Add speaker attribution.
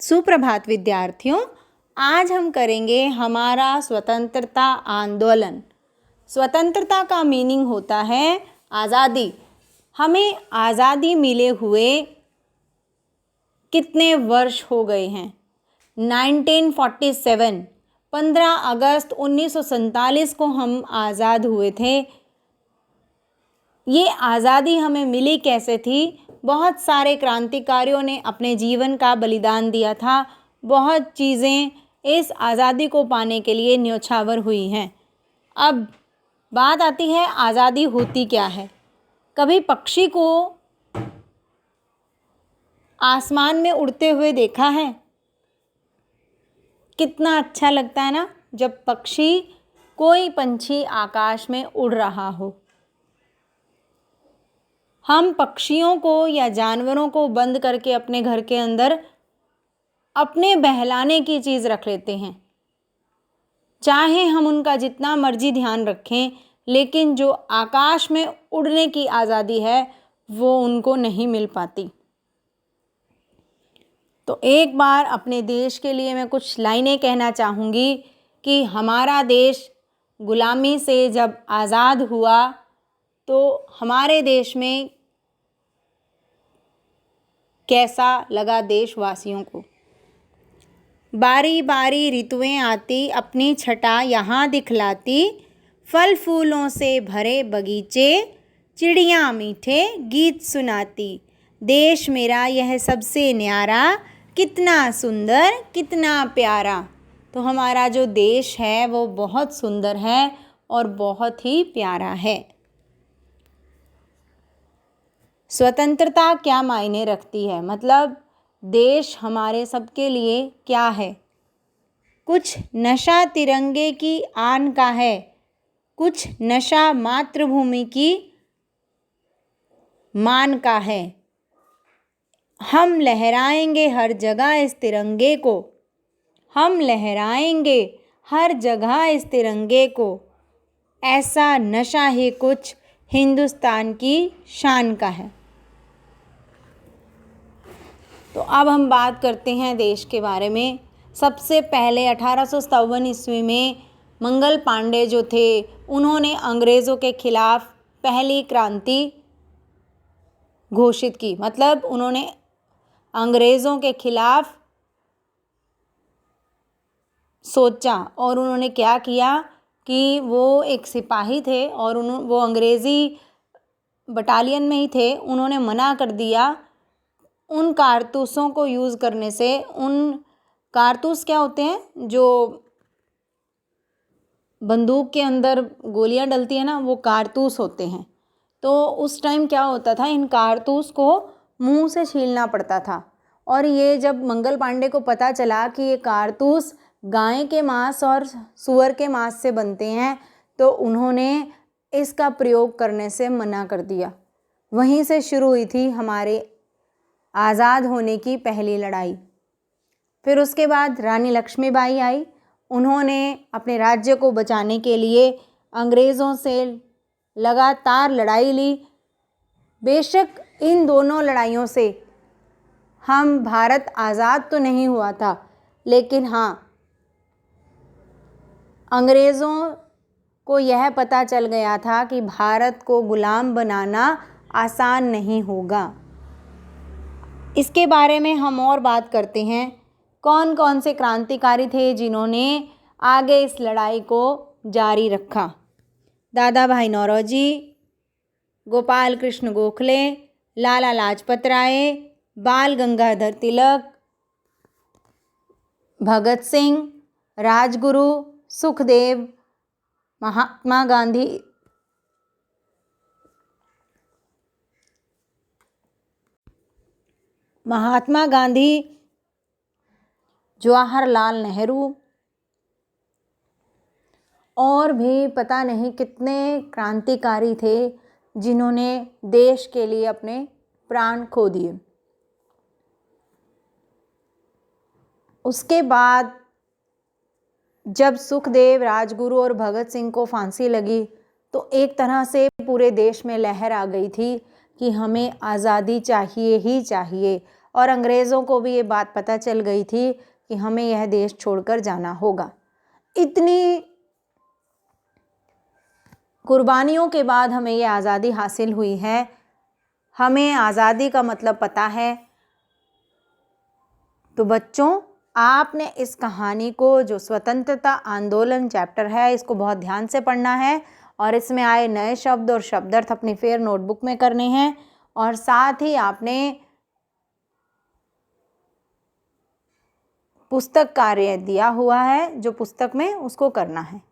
Speaker 1: सुप्रभात विद्यार्थियों, आज हम करेंगे हमारा स्वतंत्रता आंदोलन। स्वतंत्रता का मीनिंग होता है आज़ादी। हमें आज़ादी मिले हुए कितने वर्ष हो गए हैं? 1947 15 अगस्त 1947 को हम आज़ाद हुए थे। ये आज़ादी हमें मिली कैसे थी? बहुत सारे क्रांतिकारियों ने अपने जीवन का बलिदान दिया था। बहुत चीज़ें इस आज़ादी को पाने के लिए न्योछावर हुई हैं। अब बात आती है आज़ादी होती क्या है। कभी पक्षी को आसमान में उड़ते हुए देखा है? कितना अच्छा लगता है ना जब कोई पंछी आकाश में उड़ रहा हो। हम पक्षियों को या जानवरों को बंद करके अपने घर के अंदर अपने बहलाने की चीज़ रख लेते हैं। चाहे हम उनका जितना मर्जी ध्यान रखें, लेकिन जो आकाश में उड़ने की आज़ादी है वो उनको नहीं मिल पाती। तो एक बार अपने देश के लिए मैं कुछ लाइनें कहना चाहूँगी कि हमारा देश गुलामी से जब आज़ाद हुआ तो हमारे देश में कैसा लगा देशवासियों को। बारी बारी ऋतुएं आती, अपनी छटा यहाँ दिखलाती, फल फूलों से भरे बगीचे, चिड़ियाँ मीठे गीत सुनाती, देश मेरा यह सबसे न्यारा, कितना सुंदर कितना प्यारा। तो हमारा जो देश है वो बहुत सुंदर है और बहुत ही प्यारा है। स्वतंत्रता क्या मायने रखती है? मतलब देश हमारे सबके लिए क्या है? कुछ नशा तिरंगे की आन का है, कुछ नशा मातृभूमि की मान का है। हम लहराएंगे हर जगह इस तिरंगे को, हम लहराएंगे हर जगह इस तिरंगे को, ऐसा नशा ही कुछ हिंदुस्तान की शान का है। तो अब हम बात करते हैं देश के बारे में। सबसे पहले 1857 ईस्वी में मंगल पांडे जो थे उन्होंने अंग्रेज़ों के खिलाफ पहली क्रांति घोषित की। मतलब उन्होंने अंग्रेज़ों के खिलाफ सोचा और उन्होंने क्या किया कि वो एक सिपाही थे और वो अंग्रेज़ी बटालियन में ही थे। उन्होंने मना कर दिया उन कारतूसों को यूज़ करने से। उन कारतूस क्या होते हैं? जो बंदूक के अंदर गोलियां डलती है ना, वो कारतूस होते हैं। तो उस टाइम क्या होता था, इन कारतूस को मुंह से छीलना पड़ता था। और ये जब मंगल पांडे को पता चला कि ये कारतूस गाय के मांस और सूअर के मांस से बनते हैं, तो उन्होंने इसका प्रयोग करने से मना कर दिया। वहीं से शुरू हुई थी हमारे आज़ाद होने की पहली लड़ाई। फिर उसके बाद रानी लक्ष्मीबाई आई। उन्होंने अपने राज्य को बचाने के लिए अंग्रेज़ों से लगातार लड़ाई ली। बेशक इन दोनों लड़ाइयों से हम भारत आज़ाद तो नहीं हुआ था, लेकिन हाँ, अंग्रेज़ों को यह पता चल गया था कि भारत को गुलाम बनाना आसान नहीं होगा। इसके बारे में हम और बात करते हैं। कौन कौन से क्रांतिकारी थे जिन्होंने आगे इस लड़ाई को जारी रखा? दादा भाई नौरोजी, गोपाल कृष्ण गोखले, लाला लाजपत राय, बाल गंगाधर तिलक, भगत सिंह, राजगुरु, सुखदेव, महात्मा गांधी, जवाहरलाल नेहरू और भी पता नहीं कितने क्रांतिकारी थे जिन्होंने देश के लिए अपने प्राण खो दिए। उसके बाद जब सुखदेव, राजगुरु और भगत सिंह को फांसी लगी तो एक तरह से पूरे देश में लहर आ गई थी कि हमें आज़ादी चाहिए ही चाहिए। और अंग्रेज़ों को भी ये बात पता चल गई थी कि हमें यह देश छोड़कर जाना होगा। इतनी कुर्बानियों के बाद हमें ये आज़ादी हासिल हुई है। हमें आज़ादी का मतलब पता है। तो बच्चों, आपने इस कहानी को, जो स्वतंत्रता आंदोलन चैप्टर है, इसको बहुत ध्यान से पढ़ना है और इसमें आए नए शब्द और शब्दार्थ अपनी फेयर नोटबुक में करने हैं और साथ ही आपने पुस्तक कार्य दिया हुआ है जो पुस्तक में, उसको करना है।